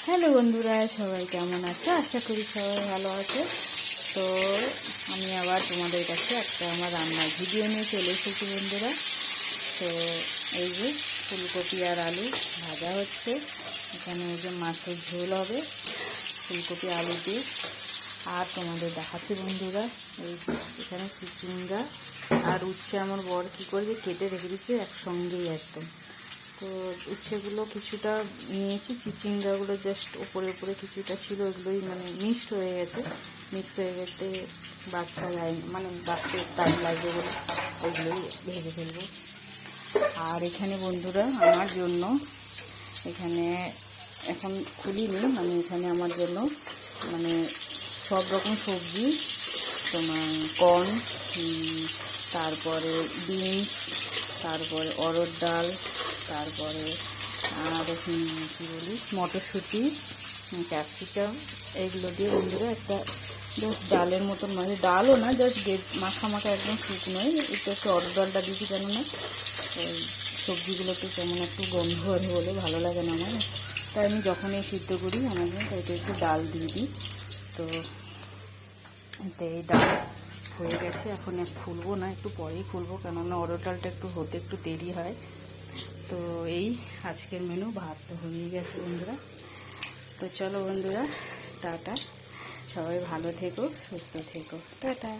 Hello বন্ধুরা, সবাই কেমন আছো? আশা করি সবাই ভালো আছে। তো আমি আবার তোমাদের কাছে একটা আমার রান্নার ভিডিও নিয়ে চলে এসেছি বন্ধুরা। তো এই যে ফুলকপি আর আলু ভাজা হচ্ছে, এখানে এই যে মাছের ঝোল হবে ফুলকপি আলু দিয়ে। আর তোমাদের দেখাচ্ছি বন্ধুরা, এই এখানে চিচিঙ্গা আর উচ্ছে আমার বর কী করে যে কেটে রেখে দিচ্ছে একসঙ্গেই একদম। তো উচ্ছেগুলো কিছুটা নিয়েছি, চিচিঙ্গাগুলো জাস্ট ওপরে ওপরে কিছুটা ছিল, ওগুলোই মানে মিক্সড হয়ে গেছে। মিক্স হয়ে গেছে বাচ্চা যায়, মানে বাচ্চা টাইম লাগবে বলে ওইগুলোই ভেজে ফেলবো। আর এখানে বন্ধুরা আমার জন্য, এখানে এখন খুলিনি, মানে এখানে আমার জন্য মানে সব রকম সবজি, তোমার কর্ন, তারপরে বিনস, তারপরে অরহর ডাল, তারপরে আর কী বলি মটরশুঁটি, ক্যাপসিকাম, এইগুলো দিয়ে বন্ধুরা একটা জাস্ট ডালের মতন, মানে ডালও না, জাস্ট মাখা মাখা একদম শুকনোই। একটু একটু অরহর ডালটা দিচ্ছি, কেননা ওই সবজিগুলোতে কেমন একটু গন্ধ আছে বলে ভালো লাগে না আমার, তাই আমি যখনই সিদ্ধ করি আমাকে তাইতে একটু ডাল দিয়ে দিই। তো এই ডাল হয়ে গেছে, এখন খুলবো না, একটু পরেই খুলবো, কেননা অরহর ডালটা একটু হতে একটু দেরি হয়। তো এই আজকের মেনু, ভাত তো হয়ে গেছে বন্ধুরা। তো চলো বন্ধুরা, টাটা, সবাই ভালো থেকো, সুস্থ থেকো, টাটা।